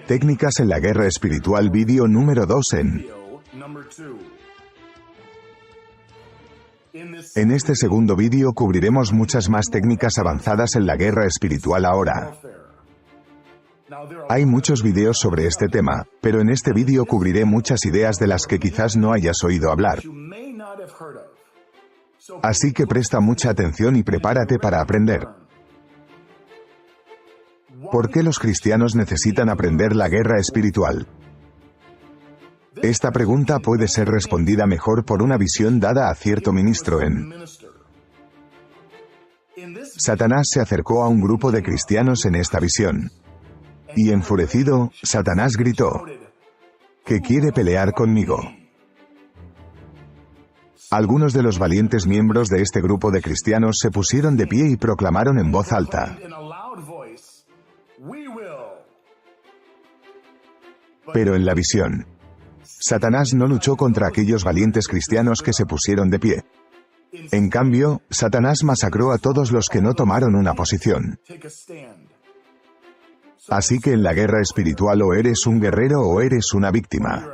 Técnicas en la guerra espiritual, vídeo número 2 En este segundo vídeo cubriremos muchas más técnicas avanzadas en la guerra espiritual ahora. Hay muchos vídeos sobre este tema, pero en este vídeo cubriré muchas ideas de las que quizás no hayas oído hablar. Así que presta mucha atención y prepárate para aprender. ¿Por qué los cristianos necesitan aprender la guerra espiritual? Esta pregunta puede ser respondida mejor por una visión dada a cierto ministro en... Satanás se acercó a un grupo de cristianos en esta visión. Y enfurecido, Satanás gritó: ¿que quiere pelear conmigo? Algunos de los valientes miembros de este grupo de cristianos se pusieron de pie y proclamaron en voz alta. Pero en la visión, Satanás no luchó contra aquellos valientes cristianos que se pusieron de pie. En cambio, Satanás masacró a todos los que no tomaron una posición. Así que en la guerra espiritual o eres un guerrero o eres una víctima.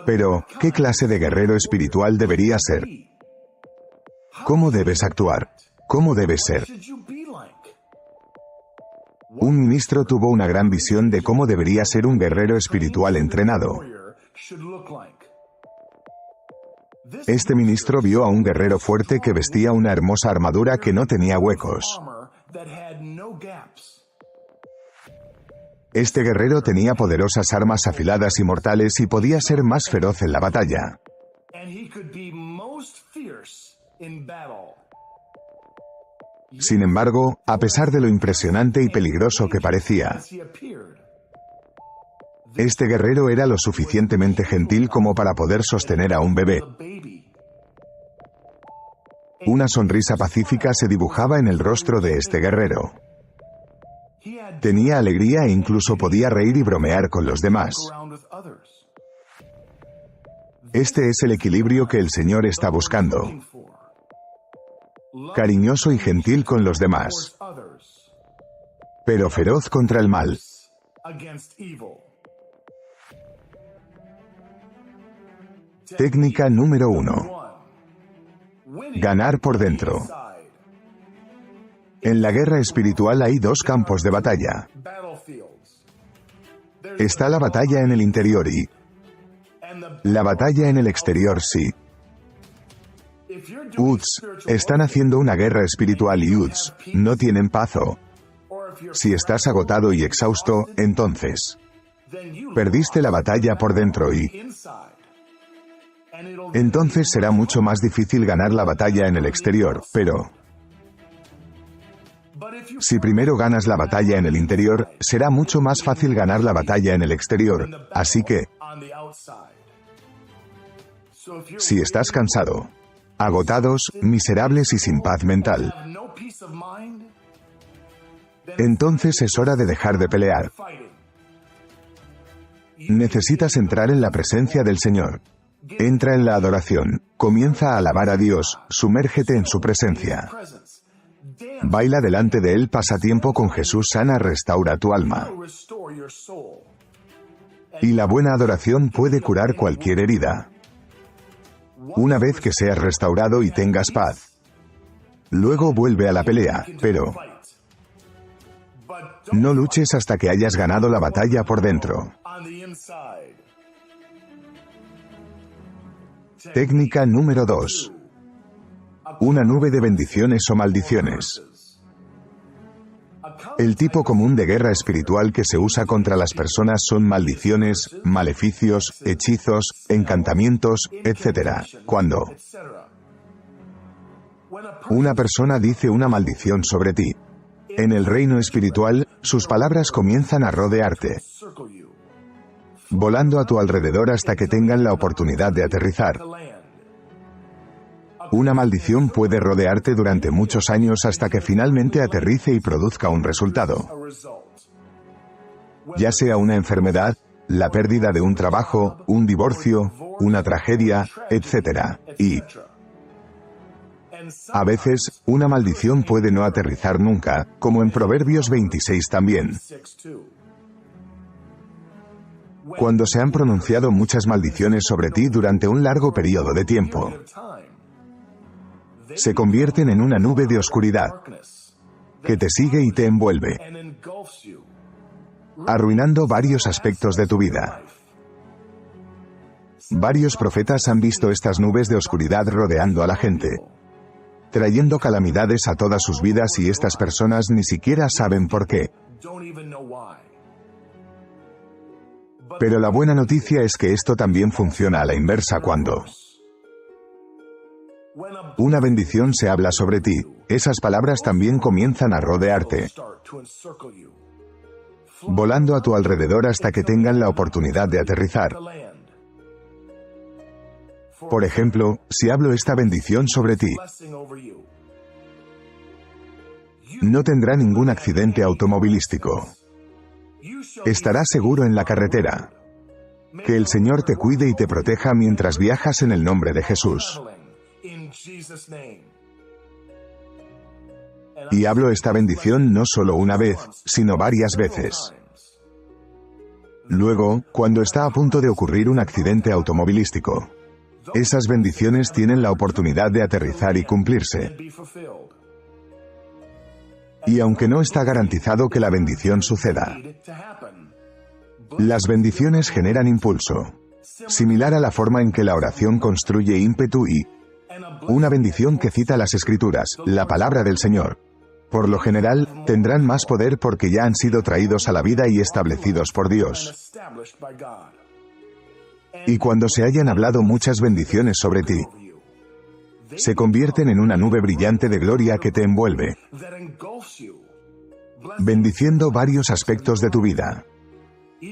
Pero, ¿qué clase de guerrero espiritual debería ser? ¿Cómo debes actuar? ¿Cómo debes ser? Un ministro tuvo una gran visión de cómo debería ser un guerrero espiritual entrenado. Este ministro vio a un guerrero fuerte que vestía una hermosa armadura que no tenía huecos. Este guerrero tenía poderosas armas afiladas y mortales y podía ser más feroz en la batalla. Sin embargo, a pesar de lo impresionante y peligroso que parecía, este guerrero era lo suficientemente gentil como para poder sostener a un bebé. Una sonrisa pacífica se dibujaba en el rostro de este guerrero. Tenía alegría e incluso podía reír y bromear con los demás. Este es el equilibrio que el Señor está buscando. Cariñoso y gentil con los demás, pero feroz contra el mal. Técnica número 1. Ganar por dentro. En la guerra espiritual hay dos campos de batalla. Está la batalla en el interior y la batalla en el exterior. Sí. Están haciendo una guerra espiritual y no tienen paz o si estás agotado y exhausto, entonces perdiste la batalla por dentro y entonces será mucho más difícil ganar la batalla en el exterior, pero si primero ganas la batalla en el interior, será mucho más fácil ganar la batalla en el exterior. Así que, si estás cansado, agotados, miserables y sin paz mental, entonces es hora de dejar de pelear. Necesitas entrar en la presencia del Señor. Entra en la adoración, comienza a alabar a Dios, sumérgete en su presencia. Baila delante de Él, pasa tiempo con Jesús, sana, restaura tu alma. Y la buena adoración puede curar cualquier herida. Una vez que seas restaurado y tengas paz, luego vuelve a la pelea, pero no luches hasta que hayas ganado la batalla por dentro. Técnica número 2. Una nube de bendiciones o maldiciones. El tipo común de guerra espiritual que se usa contra las personas son maldiciones, maleficios, hechizos, encantamientos, etc. Cuando una persona dice una maldición sobre ti, en el reino espiritual, sus palabras comienzan a rodearte, volando a tu alrededor hasta que tengan la oportunidad de aterrizar. Una maldición puede rodearte durante muchos años hasta que finalmente aterrice y produzca un resultado. Ya sea una enfermedad, la pérdida de un trabajo, un divorcio, una tragedia, etc. Y A veces, una maldición puede no aterrizar nunca, como en Proverbios 26 también. Cuando se han pronunciado muchas maldiciones sobre ti durante un largo periodo de tiempo, se convierten en una nube de oscuridad que te sigue y te envuelve, arruinando varios aspectos de tu vida. Varios profetas han visto estas nubes de oscuridad rodeando a la gente, trayendo calamidades a todas sus vidas, y estas personas ni siquiera saben por qué. Pero la buena noticia es que esto también funciona a la inversa. Cuando una bendición se habla sobre ti, esas palabras también comienzan a rodearte, volando a tu alrededor hasta que tengan la oportunidad de aterrizar. Por ejemplo, si hablo esta bendición sobre ti, no tendrá ningún accidente automovilístico. Estarás seguro en la carretera. Que el Señor te cuide y te proteja mientras viajas en el nombre de Jesús. Y hablo esta bendición no solo una vez, sino varias veces. Luego, cuando está a punto de ocurrir un accidente automovilístico, esas bendiciones tienen la oportunidad de aterrizar y cumplirse. Y aunque no está garantizado que la bendición suceda, las bendiciones generan impulso, similar a la forma en que la oración construye ímpetu, y una bendición que cita las Escrituras, la palabra del Señor, por lo general, tendrán más poder porque ya han sido traídos a la vida y establecidos por Dios. Y cuando se hayan hablado muchas bendiciones sobre ti, se convierten en una nube brillante de gloria que te envuelve, bendiciendo varios aspectos de tu vida,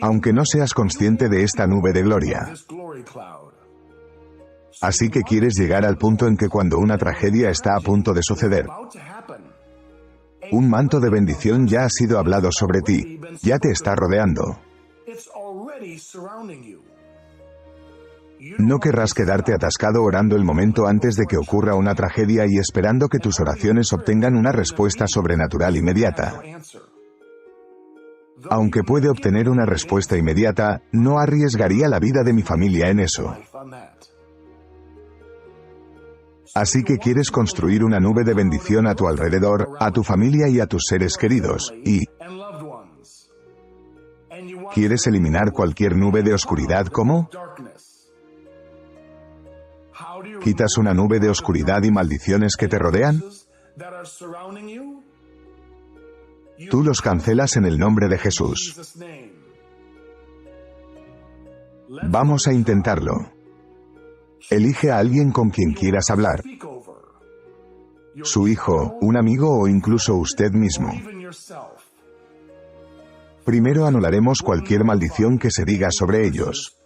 aunque no seas consciente de esta nube de gloria. Así que quieres llegar al punto en que cuando una tragedia está a punto de suceder, un manto de bendición ya ha sido hablado sobre ti, ya te está rodeando. No querrás quedarte atascado orando el momento antes de que ocurra una tragedia y esperando que tus oraciones obtengan una respuesta sobrenatural inmediata. Aunque puede obtener una respuesta inmediata, no arriesgaría la vida de mi familia en eso. Así que quieres construir una nube de bendición a tu alrededor, a tu familia y a tus seres queridos, y ¿quieres eliminar cualquier nube de oscuridad? ¿Cómo? ¿Quitas una nube de oscuridad y maldiciones que te rodean? Tú los cancelas en el nombre de Jesús. Vamos a intentarlo. Elige a alguien con quien quieras hablar. Su hijo, un amigo o incluso usted mismo. Primero anularemos cualquier maldición que se diga sobre ellos.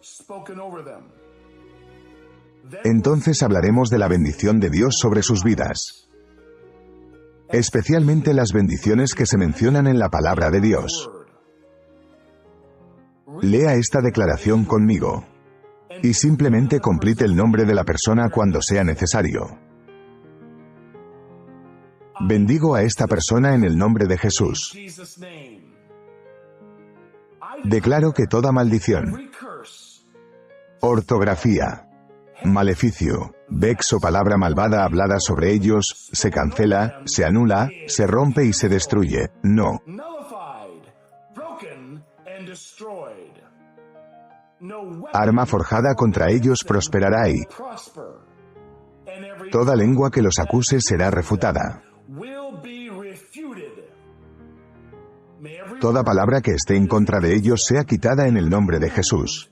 Entonces hablaremos de la bendición de Dios sobre sus vidas, especialmente las bendiciones que se mencionan en la palabra de Dios. Lea esta declaración conmigo y simplemente complete el nombre de la persona cuando sea necesario. Bendigo a esta persona en el nombre de Jesús. Declaro que toda maldición, ortografía, maleficio, vex o palabra malvada hablada sobre ellos, se cancela, se anula, se rompe y se destruye. No. Arma forjada contra ellos prosperará y toda lengua que los acuse será refutada. Toda palabra que esté en contra de ellos sea quitada en el nombre de Jesús.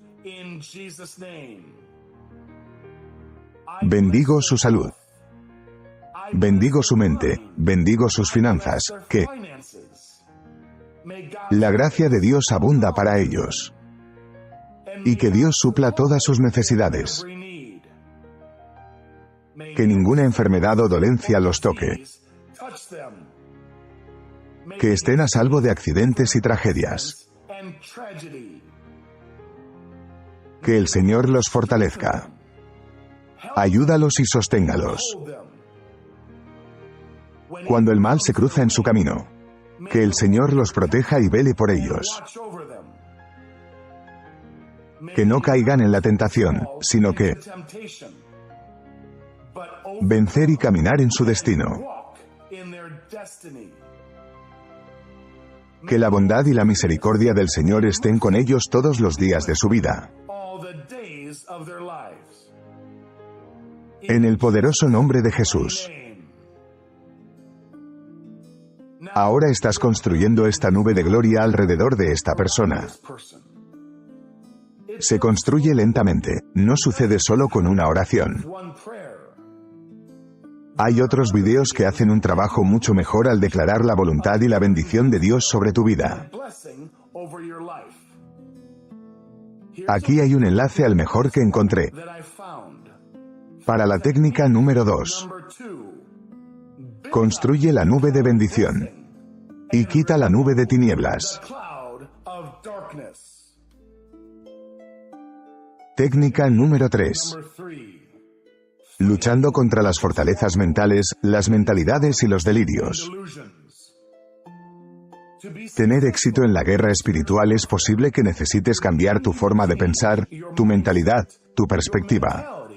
Bendigo su salud. Bendigo su mente. Bendigo sus finanzas. Que la gracia de Dios abunda para ellos. Y que Dios supla todas sus necesidades. Que ninguna enfermedad o dolencia los toque. Que estén a salvo de accidentes y tragedias. Que el Señor los fortalezca. Ayúdalos y sosténgalos. cuando el mal se cruza en su camino. Que el Señor los proteja y vele por ellos. Que no caigan en la tentación, sino que vencer y caminar en su destino. Que la bondad y la misericordia del Señor estén con ellos todos los días de su vida. En el poderoso nombre de Jesús. Ahora estás construyendo esta nube de gloria alrededor de esta persona. Se construye lentamente, no sucede solo con una oración. Hay otros videos que hacen un trabajo mucho mejor al declarar la voluntad y la bendición de Dios sobre tu vida. Aquí hay un enlace al mejor que encontré. Para la técnica número 2. Construye la nube de bendición. Y quita la nube de tinieblas. Técnica número 3. Luchando contra las fortalezas mentales, las mentalidades y los delirios. Tener éxito en la guerra espiritual es posible que necesites cambiar tu forma de pensar, tu mentalidad, tu perspectiva.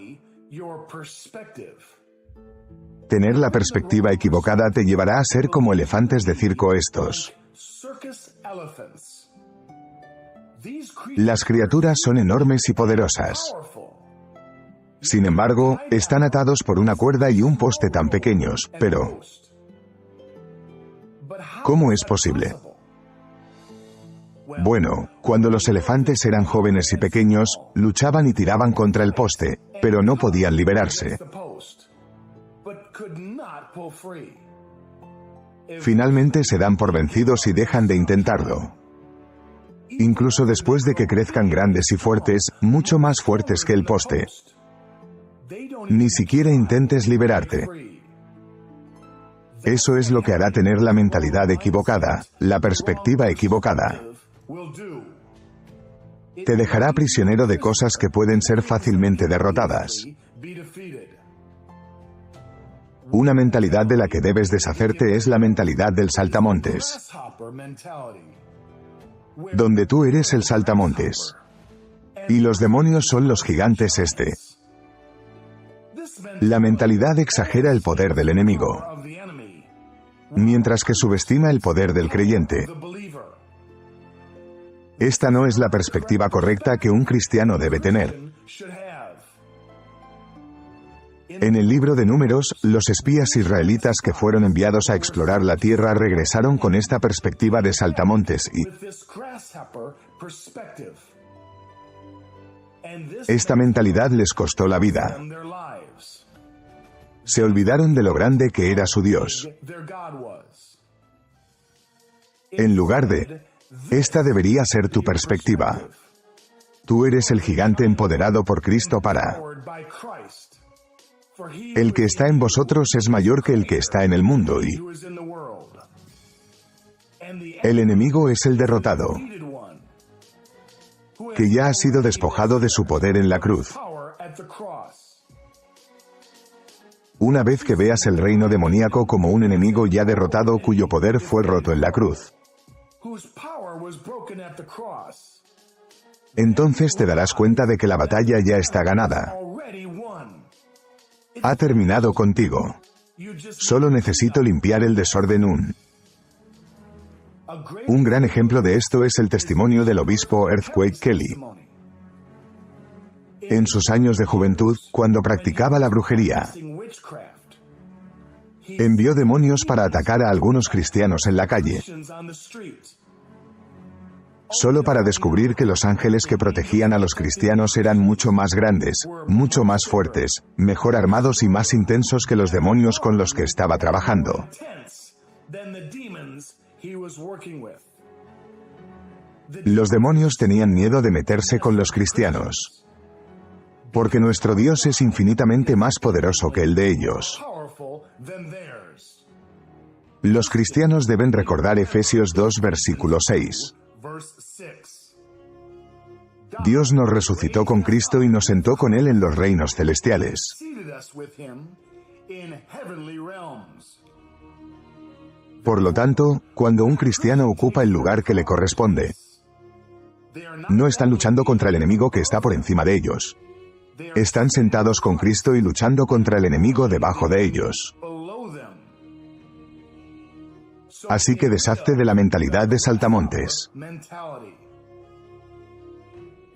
Tener la perspectiva equivocada te llevará a ser como elefantes de circo estos. Las criaturas son enormes y poderosas. Sin embargo, están atados por una cuerda y un poste tan pequeños, pero ¿cómo es posible? Bueno, cuando los elefantes eran jóvenes y pequeños, luchaban y tiraban contra el poste, pero no podían liberarse. Finalmente se dan por vencidos y dejan de intentarlo. Incluso después de que crezcan grandes y fuertes, mucho más fuertes que el poste. Ni siquiera intentes liberarte. Eso es lo que hará tener la mentalidad equivocada, la perspectiva equivocada. Te dejará prisionero de cosas que pueden ser fácilmente derrotadas. Una mentalidad de la que debes deshacerte es la mentalidad del saltamontes. Donde tú eres el saltamontes. Y los demonios son los gigantes este. La mentalidad exagera el poder del enemigo, mientras que subestima el poder del creyente. Esta no es la perspectiva correcta que un cristiano debe tener. En el libro de Números, los espías israelitas que fueron enviados a explorar la tierra regresaron con esta perspectiva de saltamontes y esta mentalidad les costó la vida. Se olvidaron de lo grande que era su Dios. En lugar de, esta debería ser tu perspectiva. Tú eres el gigante empoderado por Cristo para. El que está en vosotros es mayor que el que está en el mundo y el enemigo es el derrotado, que ya ha sido despojado de su poder en la cruz. Una vez que veas el reino demoníaco como un enemigo ya derrotado cuyo poder fue roto en la cruz, entonces te darás cuenta de que la batalla ya está ganada. Ha terminado contigo. Solo necesito limpiar el desorden. Un gran ejemplo de esto es el testimonio del obispo Earthquake Kelly. En sus años de juventud, cuando practicaba la brujería, envió demonios para atacar a algunos cristianos en la calle, solo para descubrir que los ángeles que protegían a los cristianos eran mucho más grandes, mucho más fuertes, mejor armados y más intensos que los demonios con los que estaba trabajando. Los demonios tenían miedo de meterse con los cristianos, porque nuestro Dios es infinitamente más poderoso que el de ellos. Los cristianos deben recordar Efesios 2 versículo 6. Dios nos resucitó con Cristo y nos sentó con Él en los reinos celestiales. Por lo tanto, cuando un cristiano ocupa el lugar que le corresponde, no están luchando contra el enemigo que está por encima de ellos. Están sentados con Cristo y luchando contra el enemigo debajo de ellos. Así que deshazte de la mentalidad de saltamontes.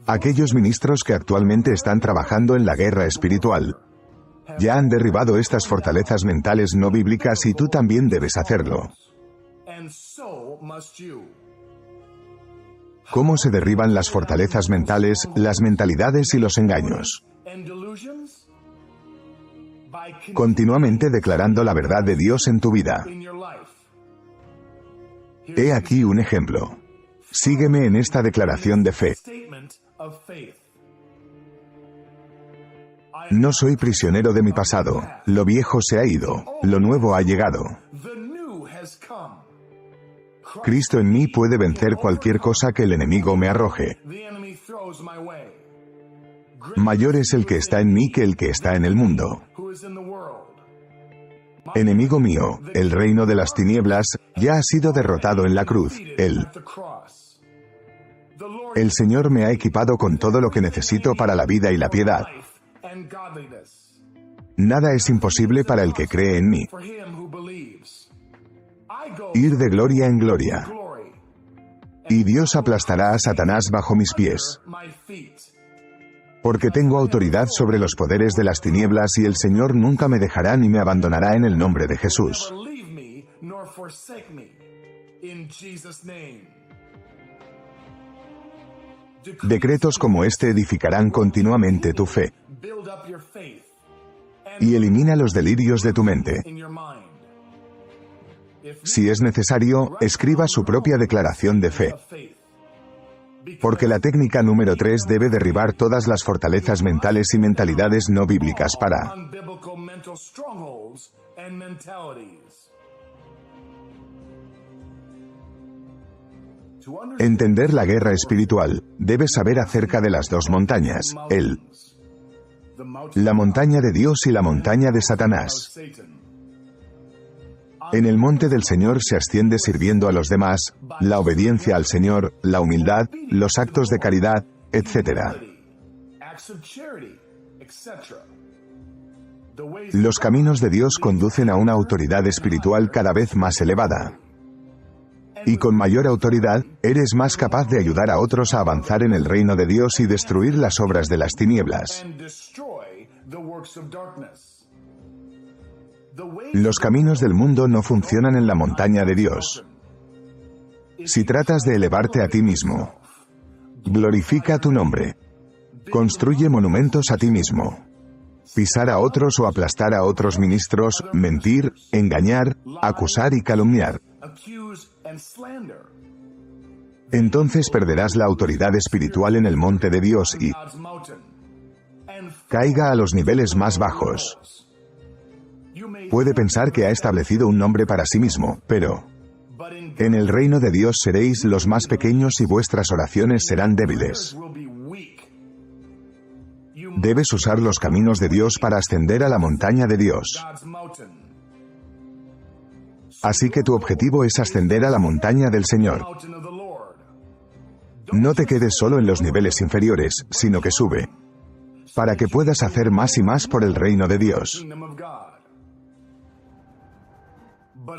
Aquellos ministros que actualmente están trabajando en la guerra espiritual ya han derribado estas fortalezas mentales no bíblicas y tú también debes hacerlo. ¿Cómo se derriban las fortalezas mentales, las mentalidades y los engaños? Continuamente declarando la verdad de Dios en tu vida. He aquí un ejemplo. Sígueme en esta declaración de fe. No soy prisionero de mi pasado. Lo viejo se ha ido. Lo nuevo ha llegado. Cristo en mí puede vencer cualquier cosa que el enemigo me arroje. Mayor es el que está en mí que el que está en el mundo. Enemigo mío, el reino de las tinieblas ya ha sido derrotado en la cruz. El Señor me ha equipado con todo lo que necesito para la vida y la piedad. Nada es imposible para el que cree en mí. Ir de gloria en gloria. Y Dios aplastará a Satanás bajo mis pies. Porque tengo autoridad sobre los poderes de las tinieblas y el Señor nunca me dejará ni me abandonará en el nombre de Jesús. Decretos como este edificarán continuamente tu fe. Y elimina los delirios de tu mente. Si es necesario, escriba su propia declaración de fe. Porque la técnica número 3 debe derribar todas las fortalezas mentales y mentalidades no bíblicas para entender la guerra espiritual. Debes saber acerca de las dos montañas, la montaña de Dios y la montaña de Satanás. En el monte del Señor se asciende sirviendo a los demás, la obediencia al Señor, la humildad, los actos de caridad, etc. Los caminos de Dios conducen a una autoridad espiritual cada vez más elevada. Y con mayor autoridad, eres más capaz de ayudar a otros a avanzar en el reino de Dios y destruir las obras de las tinieblas. Los caminos del mundo no funcionan en la montaña de Dios. Si tratas de elevarte a ti mismo, glorifica tu nombre. Construye monumentos a ti mismo. Pisar a otros o aplastar a otros ministros, mentir, engañar, acusar y calumniar. Entonces perderás la autoridad espiritual en el monte de Dios y caiga a los niveles más bajos. Puede pensar que ha establecido un nombre para sí mismo, pero en el reino de Dios seréis los más pequeños y vuestras oraciones serán débiles. Debes usar los caminos de Dios para ascender a la montaña de Dios. Así que tu objetivo es ascender a la montaña del Señor. No te quedes solo en los niveles inferiores, sino que sube, para que puedas hacer más y más por el reino de Dios.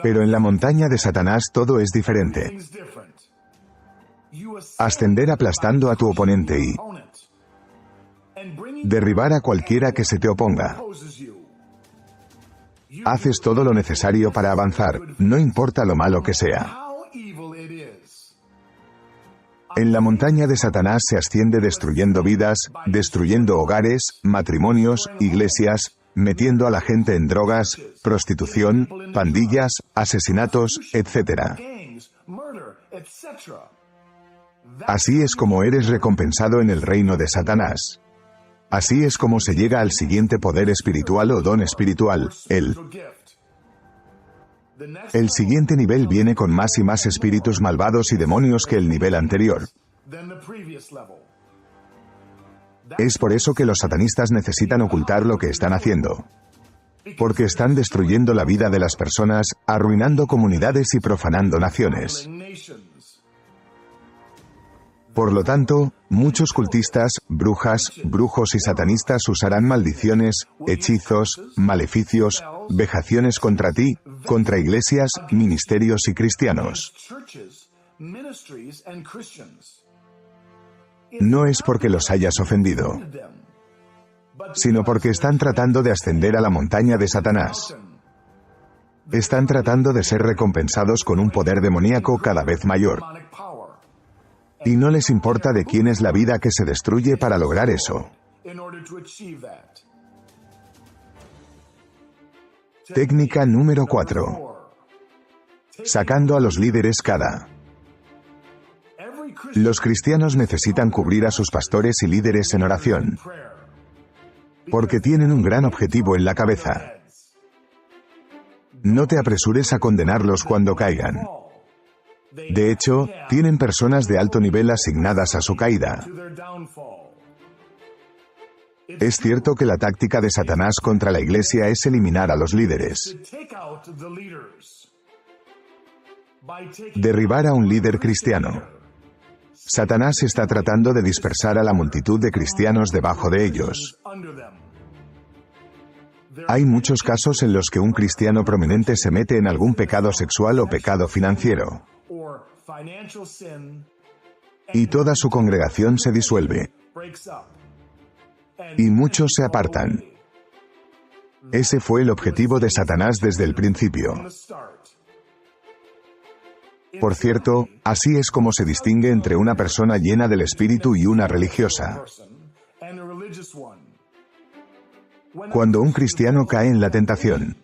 Pero en la montaña de Satanás todo es diferente. Ascender aplastando a tu oponente y derribar a cualquiera que se te oponga. Haces todo lo necesario para avanzar, no importa lo malo que sea. En la montaña de Satanás se asciende destruyendo vidas, destruyendo hogares, matrimonios, iglesias, metiendo a la gente en drogas, prostitución, pandillas, asesinatos, etc. Así es como eres recompensado en el reino de Satanás. Así es como se llega al siguiente poder espiritual o don espiritual, el siguiente nivel viene con más y más espíritus malvados y demonios que el nivel anterior. Es por eso que los satanistas necesitan ocultar lo que están haciendo. Porque están destruyendo la vida de las personas, arruinando comunidades y profanando naciones. Por lo tanto, muchos cultistas, brujas, brujos y satanistas usarán maldiciones, hechizos, maleficios, vejaciones contra ti, contra iglesias, ministerios y cristianos. No es porque los hayas ofendido, sino porque están tratando de ascender a la montaña de Satanás. Están tratando de ser recompensados con un poder demoníaco cada vez mayor. Y no les importa de quién es la vida que se destruye para lograr eso. Técnica número 4. Sacando a los líderes cada. Los cristianos necesitan cubrir a sus pastores y líderes en oración, porque tienen un gran objetivo en la cabeza. No te apresures a condenarlos cuando caigan. De hecho, tienen personas de alto nivel asignadas a su caída. Es cierto que la táctica de Satanás contra la iglesia es eliminar a los líderes. Derribar a un líder cristiano. Satanás está tratando de dispersar a la multitud de cristianos debajo de ellos. Hay muchos casos en los que un cristiano prominente se mete en algún pecado sexual o pecado financiero, y toda su congregación se disuelve, y muchos se apartan. Ese fue el objetivo de Satanás desde el principio. Por cierto, así es como se distingue entre una persona llena del Espíritu y una religiosa. Cuando un cristiano cae en la tentación,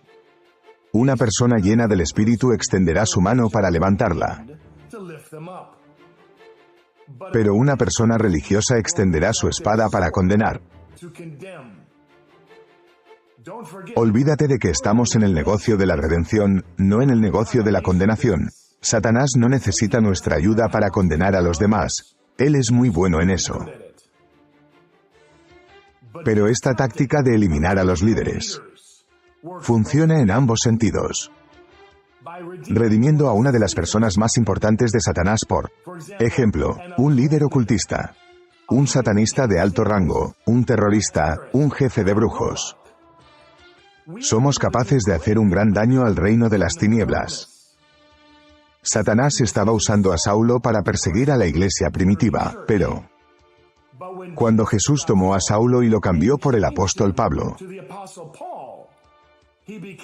una persona llena del Espíritu extenderá su mano para levantarla. Pero una persona religiosa extenderá su espada para condenar. Olvídate de que estamos en el negocio de la redención, no en el negocio de la condenación. Satanás no necesita nuestra ayuda para condenar a los demás. Él es muy bueno en eso. Pero esta táctica de eliminar a los líderes funciona en ambos sentidos. Redimiendo a una de las personas más importantes de Satanás por ejemplo, un líder ocultista, un satanista de alto rango, un terrorista, un jefe de brujos. Somos capaces de hacer un gran daño al reino de las tinieblas. Satanás estaba usando a Saulo para perseguir a la iglesia primitiva, pero cuando Jesús tomó a Saulo y lo cambió por el apóstol Pablo,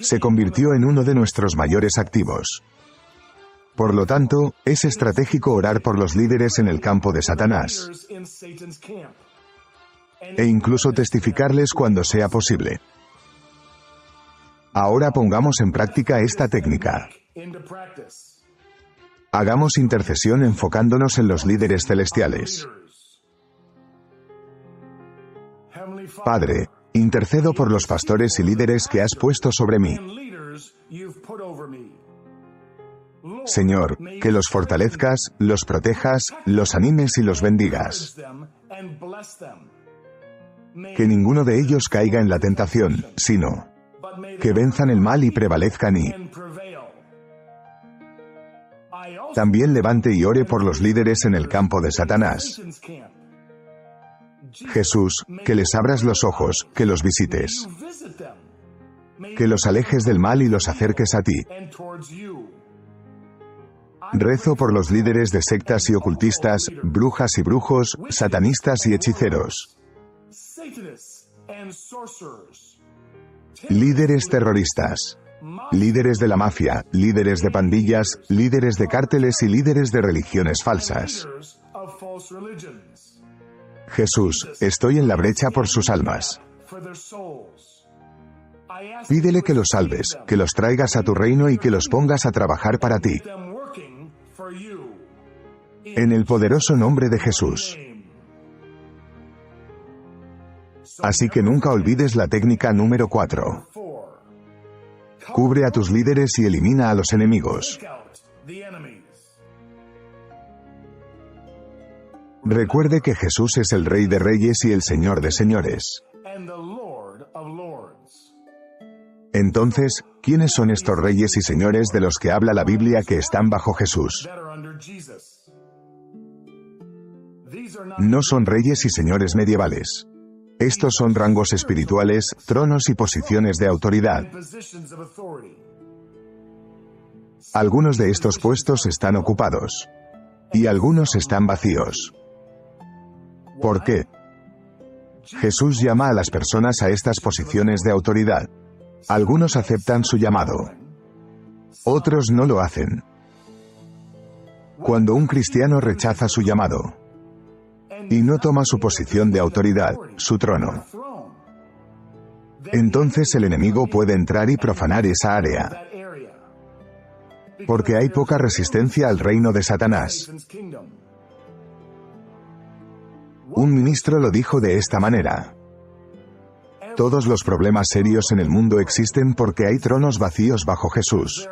se convirtió en uno de nuestros mayores activos. Por lo tanto, es estratégico orar por los líderes en el campo de Satanás, e incluso testificarles cuando sea posible. Ahora pongamos en práctica esta técnica. Hagamos intercesión enfocándonos en los líderes celestiales. Padre, intercedo por los pastores y líderes que has puesto sobre mí. Señor, que los fortalezcas, los protejas, los animes y los bendigas. Que ninguno de ellos caiga en la tentación, sino que venzan el mal y prevalezcan y también levante y ore por los líderes en el campo de Satanás. Jesús, que les abras los ojos, que los visites, que los alejes del mal y los acerques a ti. Rezo por los líderes de sectas y ocultistas, brujas y brujos, satanistas y hechiceros, líderes terroristas, líderes de la mafia, líderes de pandillas, líderes de cárteles y líderes de religiones falsas. Jesús, estoy en la brecha por sus almas. Pídele que los salves, que los traigas a tu reino y que los pongas a trabajar para ti. En el poderoso nombre de Jesús. Así que nunca olvides la técnica número 4. Cubre a tus líderes y elimina a los enemigos. Recuerde que Jesús es el Rey de Reyes y el Señor de Señores. Entonces, ¿quiénes son estos reyes y señores de los que habla la Biblia que están bajo Jesús? No son reyes y señores medievales. Estos son rangos espirituales, tronos y posiciones de autoridad. Algunos de estos puestos están ocupados. Y algunos están vacíos. ¿Por qué? Jesús llama a las personas a estas posiciones de autoridad. Algunos aceptan su llamado. Otros no lo hacen. Cuando un cristiano rechaza su llamado y no toma su posición de autoridad, su trono, entonces el enemigo puede entrar y profanar esa área. Porque hay poca resistencia al reino de Satanás. Un ministro lo dijo de esta manera: todos los problemas serios en el mundo existen porque hay tronos vacíos bajo Jesús.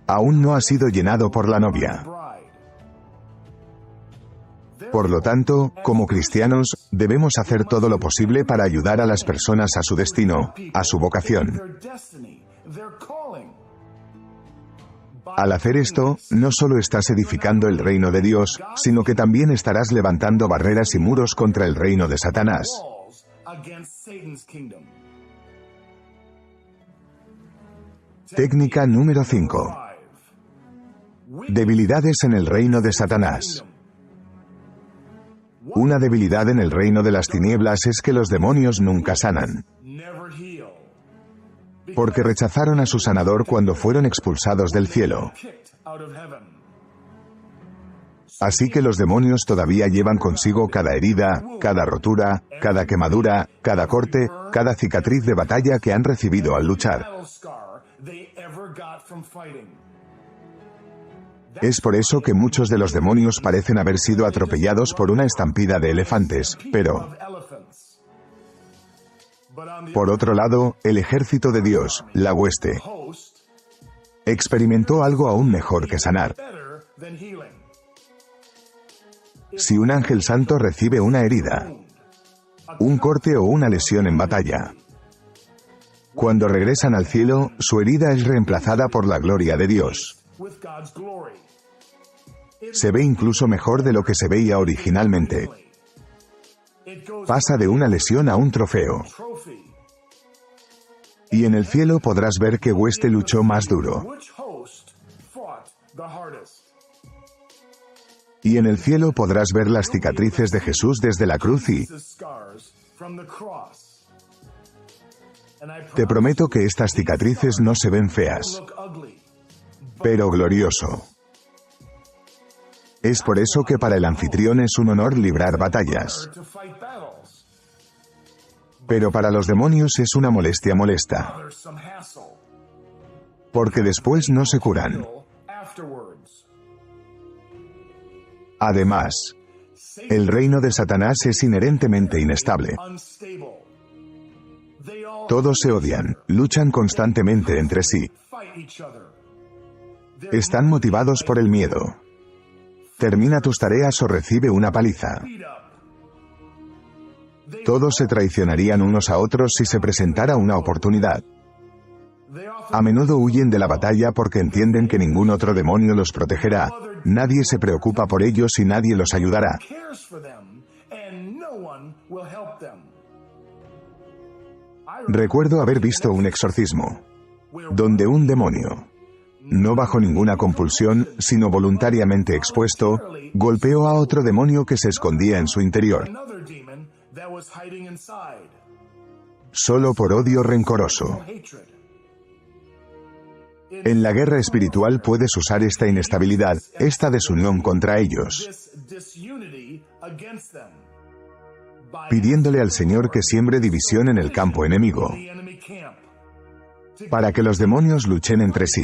Aún no ha sido llenado por la novia. Por lo tanto, como cristianos, debemos hacer todo lo posible para ayudar a las personas a su destino, a su vocación. Al hacer esto, no solo estás edificando el reino de Dios, sino que también estarás levantando barreras y muros contra el reino de Satanás. Técnica número 5. Debilidades en el reino de Satanás. Una debilidad en el reino de las tinieblas es que los demonios nunca sanan. Porque rechazaron a su sanador cuando fueron expulsados del cielo. Así que los demonios todavía llevan consigo cada herida, cada rotura, cada quemadura, cada corte, cada cicatriz de batalla que han recibido al luchar. Es por eso que muchos de los demonios parecen haber sido atropellados por una estampida de elefantes, pero por otro lado, el ejército de Dios, la hueste, experimentó algo aún mejor que sanar. Si un ángel santo recibe una herida, un corte o una lesión en batalla, cuando regresan al cielo, su herida es reemplazada por la gloria de Dios. Se ve incluso mejor de lo que se veía originalmente. Pasa de una lesión a un trofeo. Y en el cielo podrás ver qué hueste luchó más duro. Y en el cielo podrás ver las cicatrices de Jesús desde la cruz y te prometo que estas cicatrices no se ven feas, pero glorioso. Es por eso que para el anfitrión es un honor librar batallas. Pero para los demonios es una molestia molesta. Porque después no se curan. Además, el reino de Satanás es inherentemente inestable. Todos se odian, luchan constantemente entre sí. Están motivados por el miedo. Termina tus tareas o recibe una paliza. Todos se traicionarían unos a otros si se presentara una oportunidad. A menudo huyen de la batalla porque entienden que ningún otro demonio los protegerá, nadie se preocupa por ellos y nadie los ayudará. Recuerdo haber visto un exorcismo, donde un demonio, no bajo ninguna compulsión, sino voluntariamente expuesto, golpeó a otro demonio que se escondía en su interior. Solo por odio rencoroso. En la guerra espiritual puedes usar esta inestabilidad, esta desunión contra ellos, pidiéndole al Señor que siembre división en el campo enemigo, para que los demonios luchen entre sí.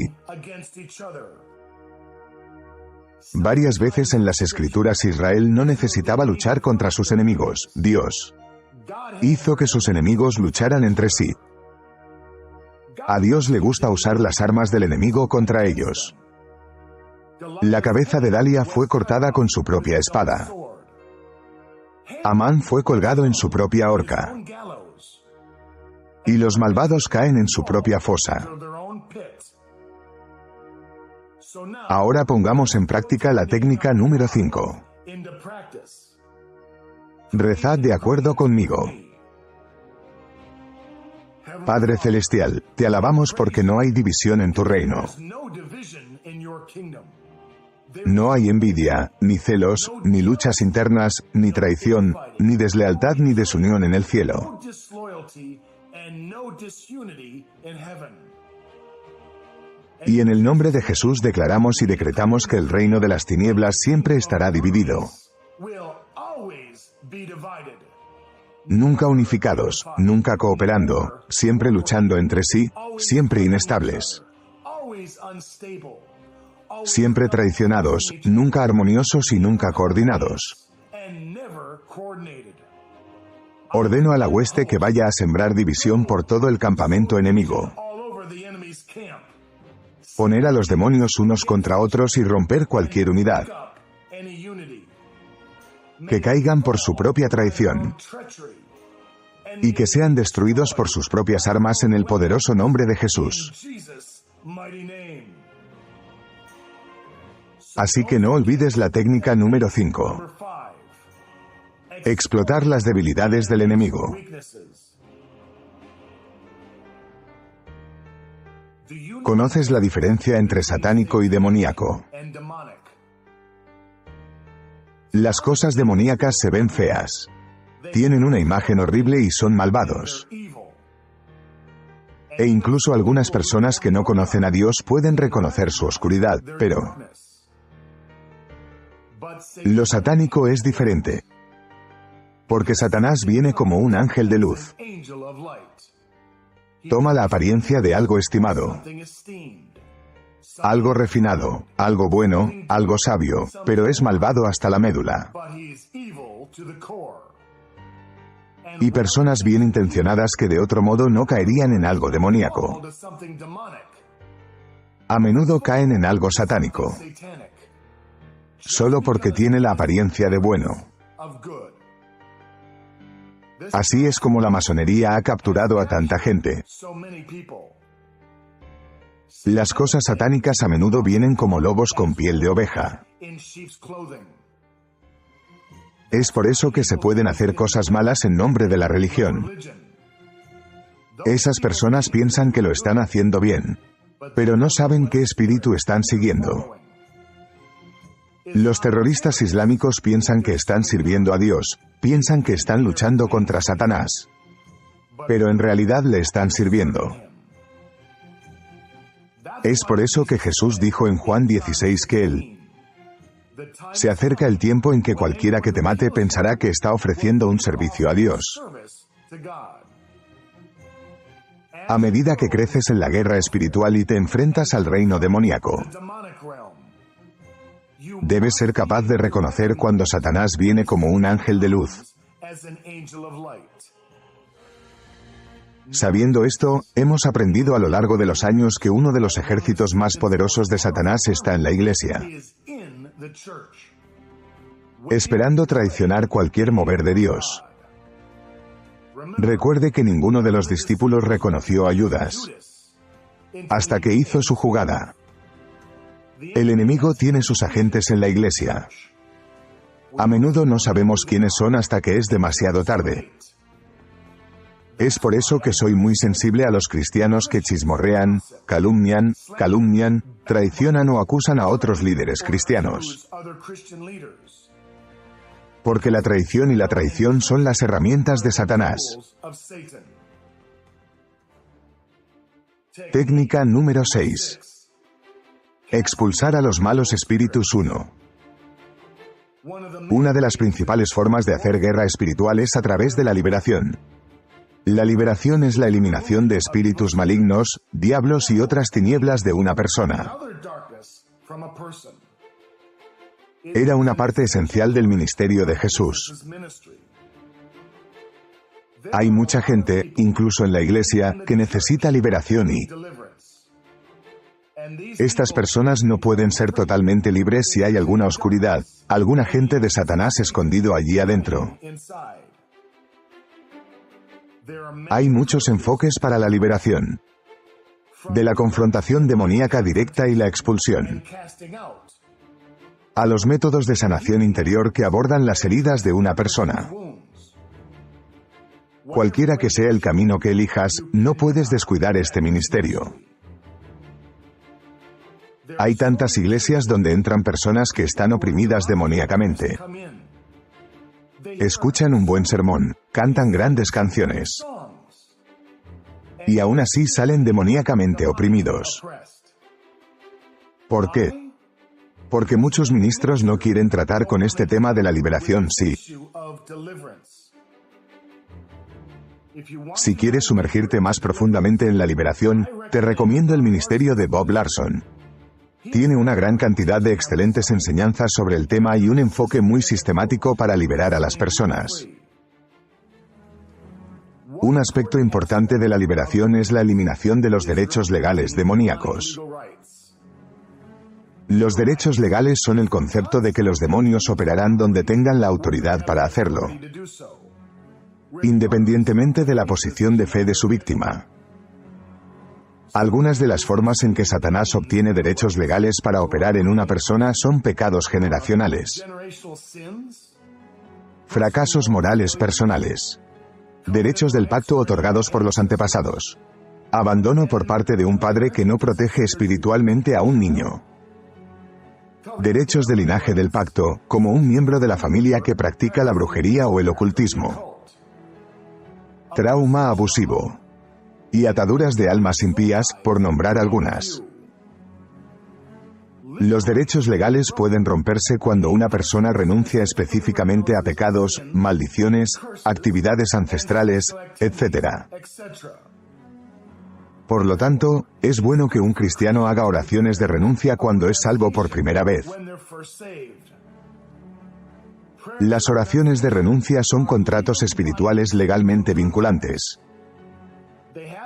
Varias veces en las Escrituras Israel no necesitaba luchar contra sus enemigos. Dios hizo que sus enemigos lucharan entre sí. A Dios le gusta usar las armas del enemigo contra ellos. La cabeza de Dalia fue cortada con su propia espada. Amán fue colgado en su propia horca. Y los malvados caen en su propia fosa. Ahora pongamos en práctica la técnica número 5. Rezad de acuerdo conmigo. Padre Celestial, te alabamos porque no hay división en tu reino. No hay envidia, ni celos, ni luchas internas, ni traición, ni deslealtad ni desunión en el cielo. Y en el nombre de Jesús declaramos y decretamos que el reino de las tinieblas siempre estará dividido. Nunca unificados, nunca cooperando, siempre luchando entre sí, siempre inestables. Siempre traicionados, nunca armoniosos y nunca coordinados. Ordeno a la hueste que vaya a sembrar división por todo el campamento enemigo. Poner a los demonios unos contra otros y romper cualquier unidad. Que caigan por su propia traición. Y que sean destruidos por sus propias armas en el poderoso nombre de Jesús. Así que no olvides la técnica número 5. Explotar las debilidades del enemigo. ¿Conoces la diferencia entre satánico y demoníaco? Las cosas demoníacas se ven feas. Tienen una imagen horrible y son malvados. E incluso algunas personas que no conocen a Dios pueden reconocer su oscuridad, pero lo satánico es diferente. Porque Satanás viene como un ángel de luz. Toma la apariencia de algo estimado, algo refinado, algo bueno, algo sabio, pero es malvado hasta la médula. Y personas bien intencionadas que de otro modo no caerían en algo demoníaco, a menudo caen en algo satánico, solo porque tiene la apariencia de bueno. Así es como la masonería ha capturado a tanta gente. Las cosas satánicas a menudo vienen como lobos con piel de oveja. Es por eso que se pueden hacer cosas malas en nombre de la religión. Esas personas piensan que lo están haciendo bien, pero no saben qué espíritu están siguiendo. Los terroristas islámicos piensan que están sirviendo a Dios, piensan que están luchando contra Satanás, pero en realidad le están sirviendo. Es por eso que Jesús dijo en Juan 16 que se acerca el tiempo en que cualquiera que te mate pensará que está ofreciendo un servicio a Dios. A medida que creces en la guerra espiritual y te enfrentas al reino demoníaco, debes ser capaz de reconocer cuando Satanás viene como un ángel de luz. Sabiendo esto, hemos aprendido a lo largo de los años que uno de los ejércitos más poderosos de Satanás está en la iglesia, esperando traicionar cualquier mover de Dios. Recuerde que ninguno de los discípulos reconoció a Judas hasta que hizo su jugada. El enemigo tiene sus agentes en la iglesia. A menudo no sabemos quiénes son hasta que es demasiado tarde. Es por eso que soy muy sensible a los cristianos que chismorrean, calumnian, traicionan o acusan a otros líderes cristianos. Porque la traición y la traición son las herramientas de Satanás. Técnica número 6. Expulsar a los malos espíritus 1. Una de las principales formas de hacer guerra espiritual es a través de la liberación. La liberación es la eliminación de espíritus malignos, diablos y otras tinieblas de una persona. Era una parte esencial del ministerio de Jesús. Hay mucha gente, incluso en la iglesia, que necesita liberación y estas personas no pueden ser totalmente libres si hay alguna oscuridad, algún agente de Satanás escondido allí adentro. Hay muchos enfoques para la liberación. De la confrontación demoníaca directa y la expulsión, a los métodos de sanación interior que abordan las heridas de una persona. Cualquiera que sea el camino que elijas, no puedes descuidar este ministerio. Hay tantas iglesias donde entran personas que están oprimidas demoníacamente. Escuchan un buen sermón, cantan grandes canciones, y aún así salen demoníacamente oprimidos. ¿Por qué? Porque muchos ministros no quieren tratar con este tema de la liberación. Si quieres sumergirte más profundamente en la liberación, te recomiendo el ministerio de Bob Larson. Tiene una gran cantidad de excelentes enseñanzas sobre el tema y un enfoque muy sistemático para liberar a las personas. Un aspecto importante de la liberación es la eliminación de los derechos legales demoníacos. Los derechos legales son el concepto de que los demonios operarán donde tengan la autoridad para hacerlo, independientemente de la posición de fe de su víctima. Algunas de las formas en que Satanás obtiene derechos legales para operar en una persona son pecados generacionales, fracasos morales personales, derechos del pacto otorgados por los antepasados, abandono por parte de un padre que no protege espiritualmente a un niño, derechos de linaje del pacto, como un miembro de la familia que practica la brujería o el ocultismo, trauma abusivo, y ataduras de almas impías, por nombrar algunas. Los derechos legales pueden romperse cuando una persona renuncia específicamente a pecados, maldiciones, actividades ancestrales, etc. Por lo tanto, es bueno que un cristiano haga oraciones de renuncia cuando es salvo por primera vez. Las oraciones de renuncia son contratos espirituales legalmente vinculantes.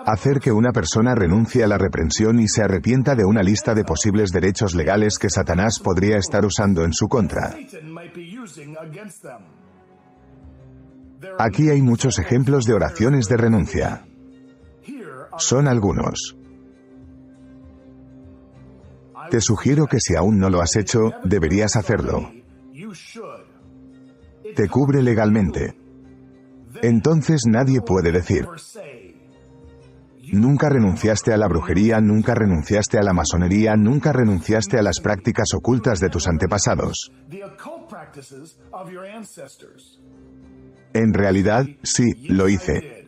Hacer que una persona renuncie a la reprensión y se arrepienta de una lista de posibles derechos legales que Satanás podría estar usando en su contra. Aquí hay muchos ejemplos de oraciones de renuncia. Son algunos. Te sugiero que si aún no lo has hecho, deberías hacerlo. Te cubre legalmente. Entonces nadie puede decir: nunca renunciaste a la brujería, nunca renunciaste a la masonería, nunca renunciaste a las prácticas ocultas de tus antepasados. En realidad, sí, lo hice.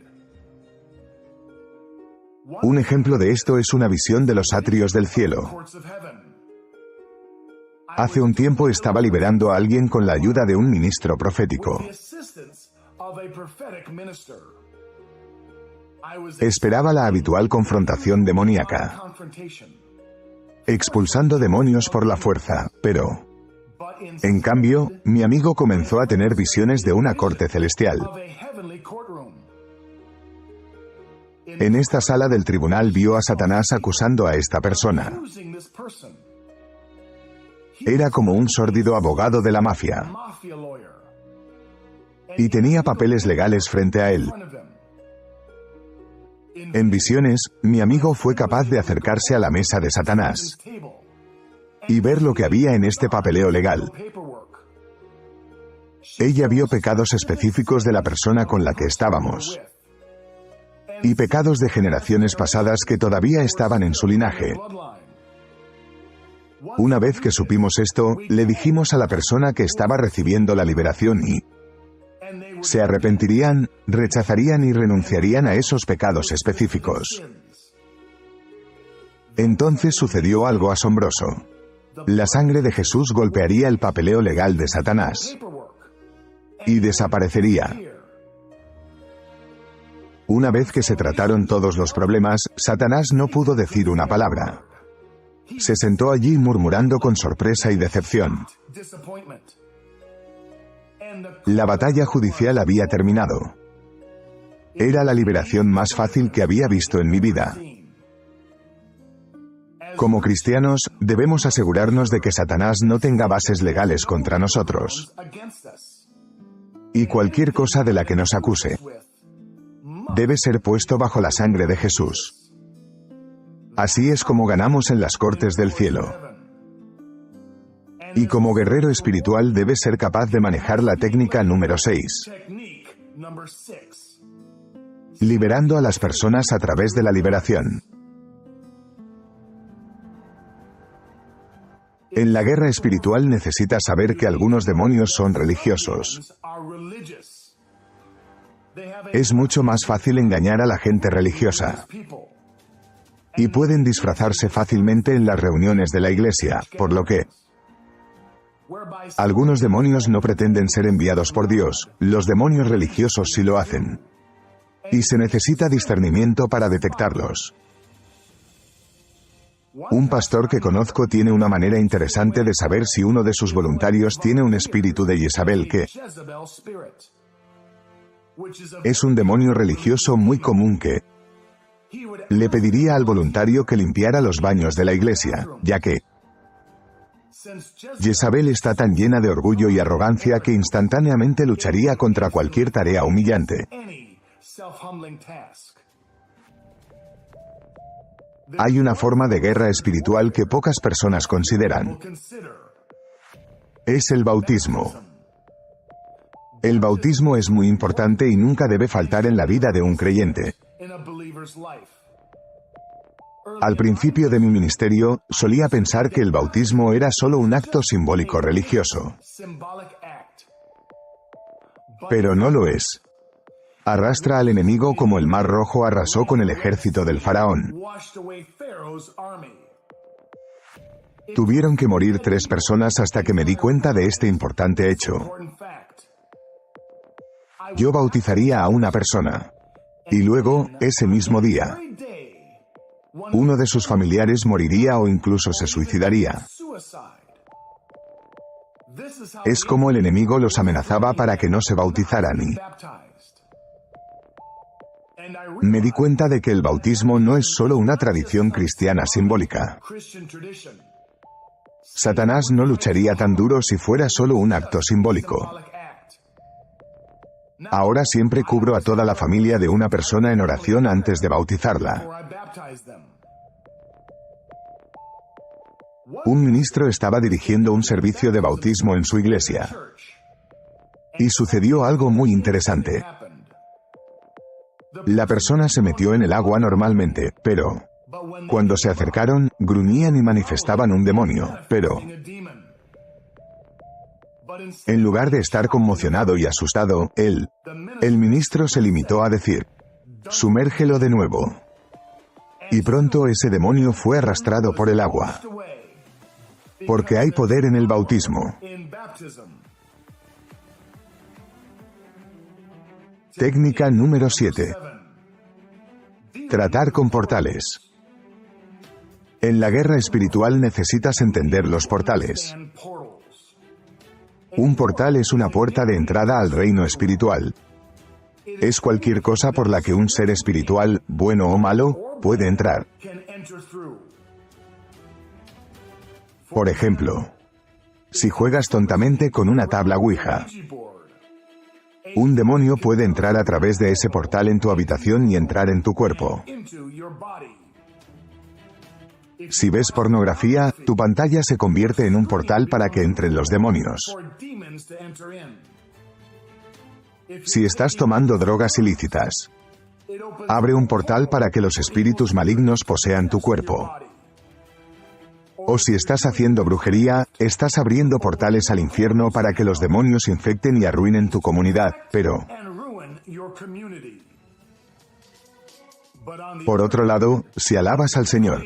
Un ejemplo de esto es una visión de los atrios del cielo. Hace un tiempo estaba liberando a alguien con la ayuda de un ministro profético. Esperaba la habitual confrontación demoníaca, expulsando demonios por la fuerza, pero, en cambio, mi amigo comenzó a tener visiones de una corte celestial. En esta sala del tribunal vio a Satanás acusando a esta persona. Era como un sórdido abogado de la mafia, y tenía papeles legales frente a él. En visiones, mi amigo fue capaz de acercarse a la mesa de Satanás y ver lo que había en este papeleo legal. Ella vio pecados específicos de la persona con la que estábamos, y pecados de generaciones pasadas que todavía estaban en su linaje. Una vez que supimos esto, le dijimos a la persona que estaba recibiendo la liberación y se arrepentirían, rechazarían y renunciarían a esos pecados específicos. Entonces sucedió algo asombroso. La sangre de Jesús golpearía el papeleo legal de Satanás y desaparecería. Una vez que se trataron todos los problemas, Satanás no pudo decir una palabra. Se sentó allí murmurando con sorpresa y decepción. La batalla judicial había terminado. Era la liberación más fácil que había visto en mi vida. Como cristianos, debemos asegurarnos de que Satanás no tenga bases legales contra nosotros. Y cualquier cosa de la que nos acuse debe ser puesto bajo la sangre de Jesús. Así es como ganamos en las cortes del cielo. Y como guerrero espiritual debe ser capaz de manejar la técnica número 6. Liberando a las personas a través de la liberación. En la guerra espiritual necesitas saber que algunos demonios son religiosos. Es mucho más fácil engañar a la gente religiosa. Y pueden disfrazarse fácilmente en las reuniones de la iglesia, por lo que algunos demonios no pretenden ser enviados por Dios, los demonios religiosos sí lo hacen. Y se necesita discernimiento para detectarlos. Un pastor que conozco tiene una manera interesante de saber si uno de sus voluntarios tiene un espíritu de Jezabel, que es un demonio religioso muy común que le pediría al voluntario que limpiara los baños de la iglesia, ya que Jezabel está tan llena de orgullo y arrogancia que instantáneamente lucharía contra cualquier tarea humillante. Hay una forma de guerra espiritual que pocas personas consideran. Es el bautismo. El bautismo es muy importante y nunca debe faltar en la vida de un creyente. Al principio de mi ministerio, solía pensar que el bautismo era solo un acto simbólico religioso. Pero no lo es. Arrastra al enemigo como el Mar Rojo arrasó con el ejército del faraón. Tuvieron que morir 3 personas hasta que me di cuenta de este importante hecho. Yo bautizaría a una persona. Y luego, ese mismo día, uno de sus familiares moriría o incluso se suicidaría. Es como el enemigo los amenazaba para que no se bautizaran y me di cuenta de que el bautismo no es solo una tradición cristiana simbólica. Satanás no lucharía tan duro si fuera solo un acto simbólico. Ahora siempre cubro a toda la familia de una persona en oración antes de bautizarla. Un ministro estaba dirigiendo un servicio de bautismo en su iglesia. Y sucedió algo muy interesante. La persona se metió en el agua normalmente, pero cuando se acercaron, gruñían y manifestaban un demonio, pero en lugar de estar conmocionado y asustado, el ministro se limitó a decir, «Sumérgelo de nuevo». Y pronto ese demonio fue arrastrado por el agua. Porque hay poder en el bautismo. Técnica número 7. Tratar con portales. En la guerra espiritual necesitas entender los portales. Un portal es una puerta de entrada al reino espiritual. Es cualquier cosa por la que un ser espiritual, bueno o malo, puede entrar. Por ejemplo, si juegas tontamente con una tabla Ouija, un demonio puede entrar a través de ese portal en tu habitación y entrar en tu cuerpo. Si ves pornografía, tu pantalla se convierte en un portal para que entren los demonios. Si estás tomando drogas ilícitas, abre un portal para que los espíritus malignos posean tu cuerpo. O si estás haciendo brujería, estás abriendo portales al infierno para que los demonios infecten y arruinen tu comunidad, pero por otro lado, si alabas al Señor,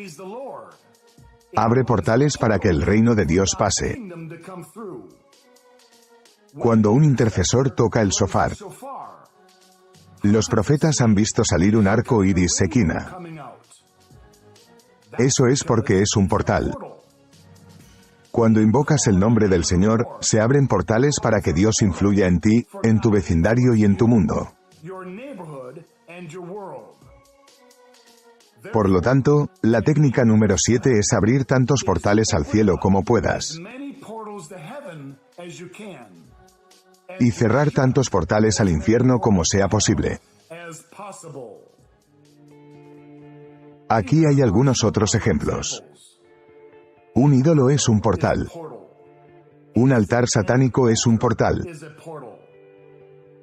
abre portales para que el reino de Dios pase. Cuando un intercesor toca el shofar, los profetas han visto salir un arco iris Sekina. Eso es porque es un portal. Cuando invocas el nombre del Señor, se abren portales para que Dios influya en ti, en tu vecindario y en tu mundo. Por lo tanto, la técnica número 7 es abrir tantos portales al cielo como puedas. Y cerrar tantos portales al infierno como sea posible. Aquí hay algunos otros ejemplos. Un ídolo es un portal. Un altar satánico es un portal.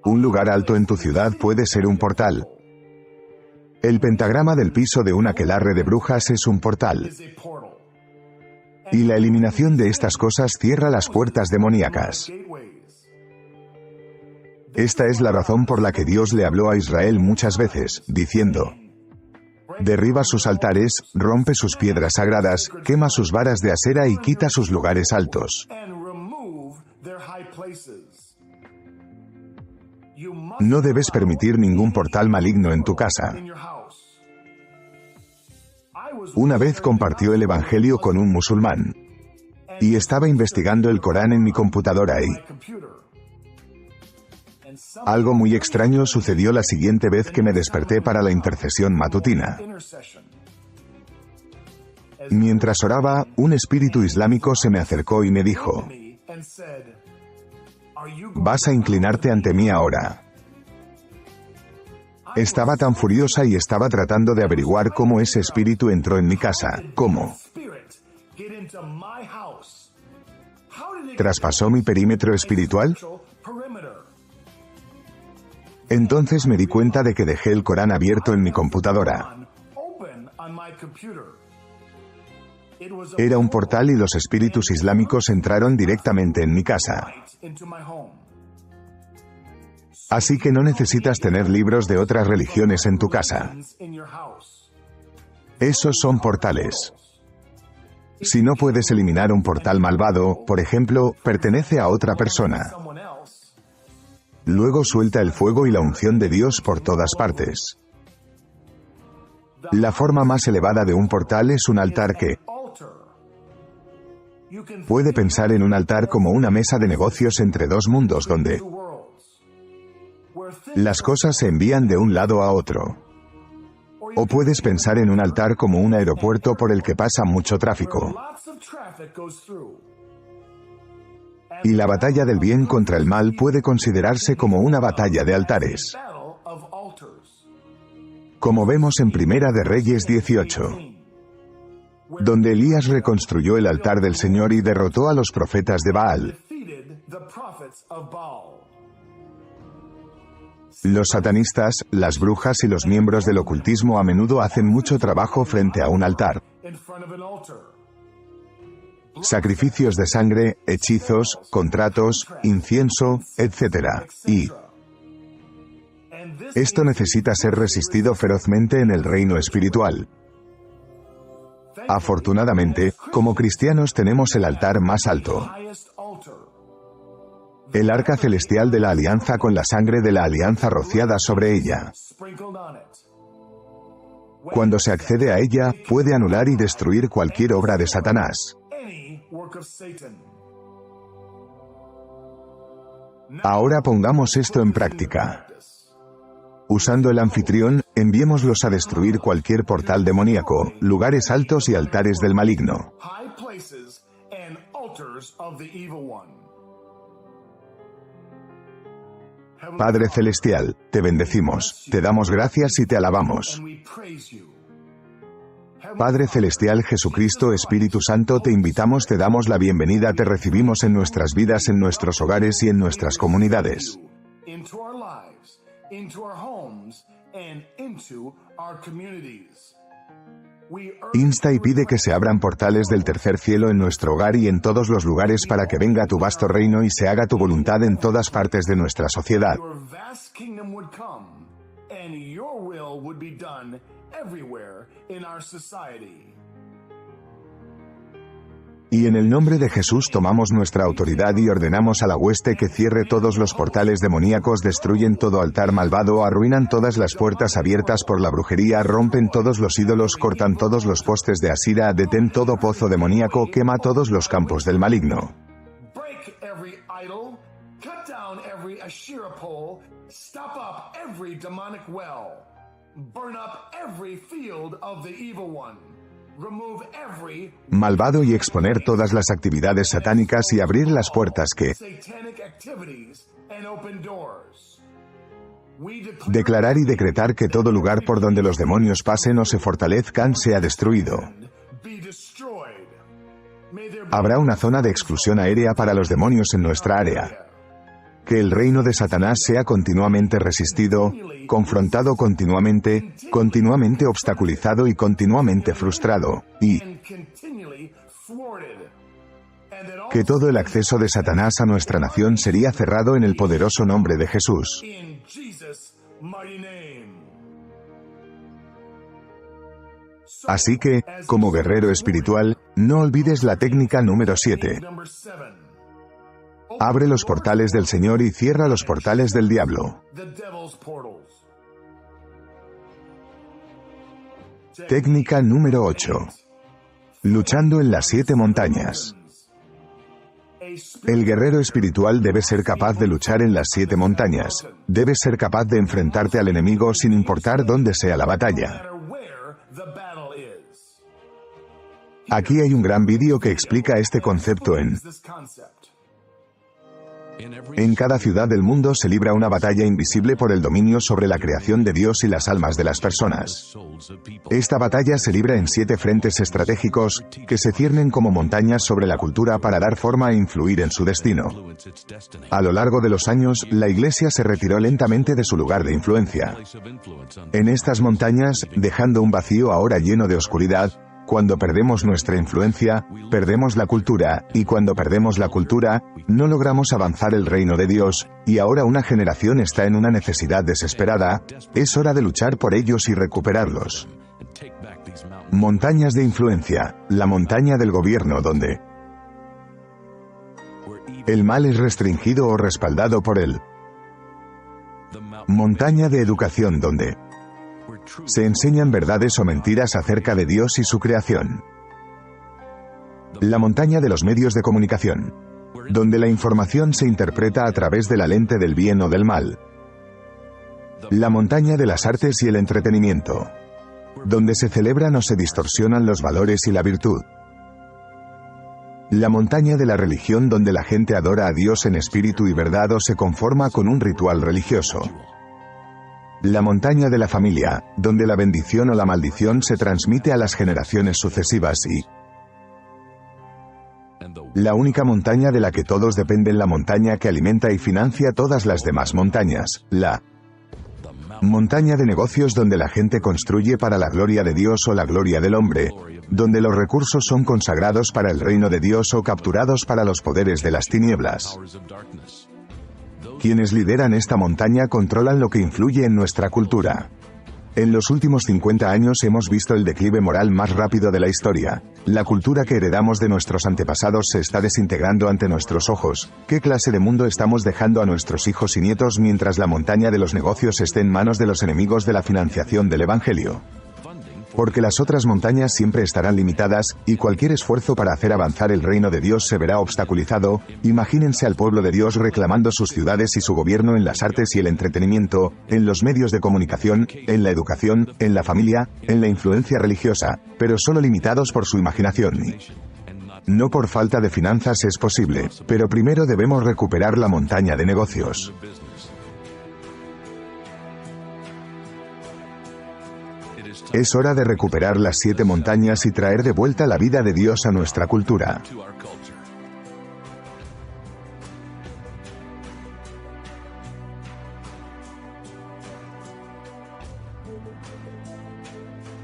Un lugar alto en tu ciudad puede ser un portal. El pentagrama del piso de un aquelarre de brujas es un portal. Y la eliminación de estas cosas cierra las puertas demoníacas. Esta es la razón por la que Dios le habló a Israel muchas veces, diciendo: derriba sus altares, rompe sus piedras sagradas, quema sus varas de acera y quita sus lugares altos. No debes permitir ningún portal maligno en tu casa. Una vez compartió el Evangelio con un musulmán. Y estaba investigando el Corán en mi computadora y algo muy extraño sucedió la siguiente vez que me desperté para la intercesión matutina. Mientras oraba, un espíritu islámico se me acercó y me dijo: ¿vas a inclinarte ante mí ahora? Estaba tan furiosa y estaba tratando de averiguar cómo ese espíritu entró en mi casa. ¿Cómo? ¿Traspasó mi perímetro espiritual? Entonces me di cuenta de que dejé el Corán abierto en mi computadora. Era un portal y los espíritus islámicos entraron directamente en mi casa. Así que no necesitas tener libros de otras religiones en tu casa. Esos son portales. Si no puedes eliminar un portal malvado, por ejemplo, pertenece a otra persona. Luego suelta el fuego y la unción de Dios por todas partes. La forma más elevada de un portal es un altar que puede pensar en un altar como una mesa de negocios entre dos mundos donde las cosas se envían de un lado a otro. O puedes pensar en un altar como un aeropuerto por el que pasa mucho tráfico. Y la batalla del bien contra el mal puede considerarse como una batalla de altares. Como vemos en Primera de Reyes 18, donde Elías reconstruyó el altar del Señor y derrotó a los profetas de Baal. Los satanistas, las brujas y los miembros del ocultismo a menudo hacen mucho trabajo frente a un altar. Sacrificios de sangre, hechizos, contratos, incienso, etc. Y esto necesita ser resistido ferozmente en el reino espiritual. Afortunadamente, como cristianos tenemos el altar más alto. El arca celestial de la alianza con la sangre de la alianza rociada sobre ella. Cuando se accede a ella, puede anular y destruir cualquier obra de Satanás. Ahora pongamos esto en práctica. Usando el anfitrión, enviémoslos a destruir cualquier portal demoníaco, lugares altos y altares del maligno. Padre Celestial, te bendecimos, te damos gracias y te alabamos. Padre Celestial Jesucristo Espíritu Santo, te invitamos, te damos la bienvenida, te recibimos en nuestras vidas, en nuestros hogares y en nuestras comunidades. Insta y pide que se abran portales del tercer cielo en nuestro hogar y en todos los lugares para que venga tu vasto reino y se haga tu voluntad en todas partes de nuestra sociedad. Y en el nombre de Jesús tomamos nuestra autoridad y ordenamos a la hueste que cierre todos los portales demoníacos, destruyen todo altar malvado, arruinan todas las puertas abiertas por la brujería, rompen todos los ídolos, cortan todos los postes de Asira, detén todo pozo demoníaco, quema todos los campos del maligno. Malvado y exponer todas las actividades satánicas y abrir las puertas que Declarar y decretar que todo lugar por donde los demonios pasen o se fortalezcan sea destruido. Habrá una zona de exclusión aérea para los demonios en nuestra área. Que el reino de Satanás sea continuamente resistido, confrontado continuamente, continuamente obstaculizado y continuamente frustrado, y que todo el acceso de Satanás a nuestra nación sería cerrado en el poderoso nombre de Jesús. Así que, como guerrero espiritual, no olvides la técnica número 7. Abre los portales del Señor y cierra los portales del diablo. Técnica número 8. Luchando en las 7 montañas. El guerrero espiritual debe ser capaz de luchar en las 7 montañas. Debes ser capaz de enfrentarte al enemigo sin importar dónde sea la batalla. Aquí hay un gran vídeo que explica este concepto En cada ciudad del mundo se libra una batalla invisible por el dominio sobre la creación de Dios y las almas de las personas. Esta batalla se libra en 7 frentes estratégicos, que se ciernen como montañas sobre la cultura para dar forma e influir en su destino. A lo largo de los años, la Iglesia se retiró lentamente de su lugar de influencia. En estas montañas, dejando un vacío ahora lleno de oscuridad, cuando perdemos nuestra influencia, perdemos la cultura, y cuando perdemos la cultura, no logramos avanzar el reino de Dios, y ahora una generación está en una necesidad desesperada, es hora de luchar por ellos y recuperarlos. Montañas de influencia, la montaña del gobierno donde el mal es restringido o respaldado por él. Montaña de educación donde se enseñan verdades o mentiras acerca de Dios y su creación. La montaña de los medios de comunicación, donde la información se interpreta a través de la lente del bien o del mal. La montaña de las artes y el entretenimiento, donde se celebran o se distorsionan los valores y la virtud. La montaña de la religión donde la gente adora a Dios en espíritu y verdad o se conforma con un ritual religioso. La montaña de la familia, donde la bendición o la maldición se transmite a las generaciones sucesivas y la única montaña de la que todos dependen, la montaña que alimenta y financia todas las demás montañas, la montaña de negocios donde la gente construye para la gloria de Dios o la gloria del hombre, donde los recursos son consagrados para el reino de Dios o capturados para los poderes de las tinieblas. Quienes lideran esta montaña controlan lo que influye en nuestra cultura. En los últimos 50 años hemos visto el declive moral más rápido de la historia. La cultura que heredamos de nuestros antepasados se está desintegrando ante nuestros ojos. ¿Qué clase de mundo estamos dejando a nuestros hijos y nietos mientras la montaña de los negocios esté en manos de los enemigos de la financiación del Evangelio? Porque las otras montañas siempre estarán limitadas, y cualquier esfuerzo para hacer avanzar el reino de Dios se verá obstaculizado. Imagínense al pueblo de Dios reclamando sus ciudades y su gobierno en las artes y el entretenimiento, en los medios de comunicación, en la educación, en la familia, en la influencia religiosa, pero solo limitados por su imaginación. No por falta de finanzas es posible, pero primero debemos recuperar la montaña de negocios. Es hora de recuperar las 7 montañas y traer de vuelta la vida de Dios a nuestra cultura.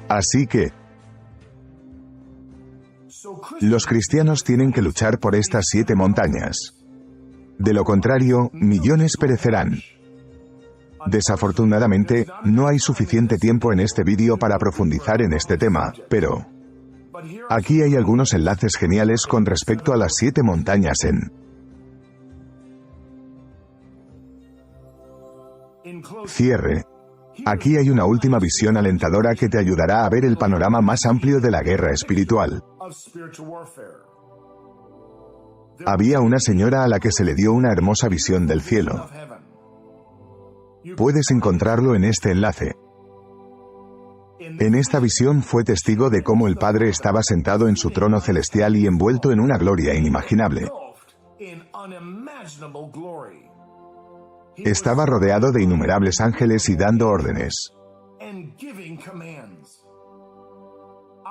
Así que, los cristianos tienen que luchar por estas 7 montañas. De lo contrario, millones perecerán. Desafortunadamente, no hay suficiente tiempo en este vídeo para profundizar en este tema, pero aquí hay algunos enlaces geniales con respecto a las 7 montañas en cierre. Aquí hay una última visión alentadora que te ayudará a ver el panorama más amplio de la guerra espiritual. Había una señora a la que se le dio una hermosa visión del cielo. Puedes encontrarlo en este enlace. En esta visión fue testigo de cómo el Padre estaba sentado en su trono celestial y envuelto en una gloria inimaginable. Estaba rodeado de innumerables ángeles y dando órdenes.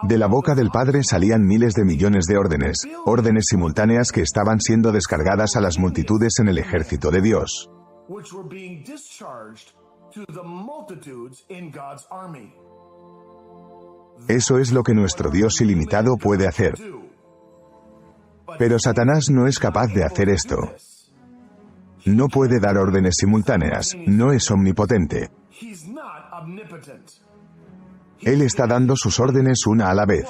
De la boca del Padre salían miles de millones de órdenes, órdenes simultáneas que estaban siendo descargadas a las multitudes en el ejército de Dios. Eso es lo que nuestro Dios ilimitado puede hacer. Pero Satanás no es capaz de hacer esto. No puede dar órdenes simultáneas, no es omnipotente. Él está dando sus órdenes una a la vez.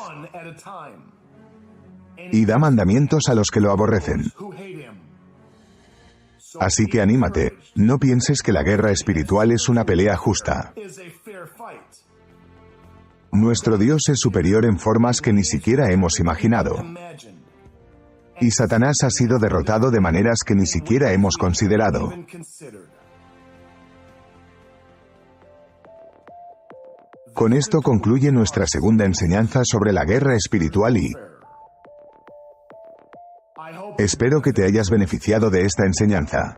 Y da mandamientos a los que lo aborrecen. Así que anímate, no pienses que la guerra espiritual es una pelea justa. Nuestro Dios es superior en formas que ni siquiera hemos imaginado. Y Satanás ha sido derrotado de maneras que ni siquiera hemos considerado. Con esto concluye nuestra segunda enseñanza sobre la guerra espiritual y espero que te hayas beneficiado de esta enseñanza.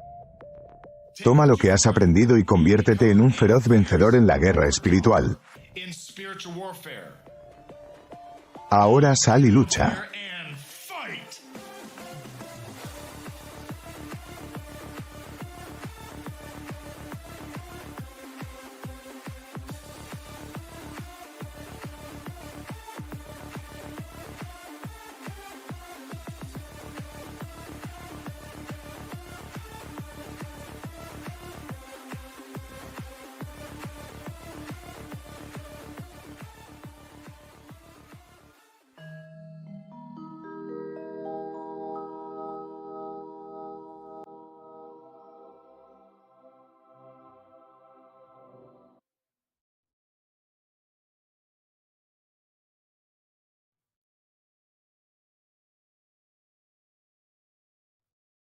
Toma lo que has aprendido y conviértete en un feroz vencedor en la guerra espiritual. Ahora sal y lucha.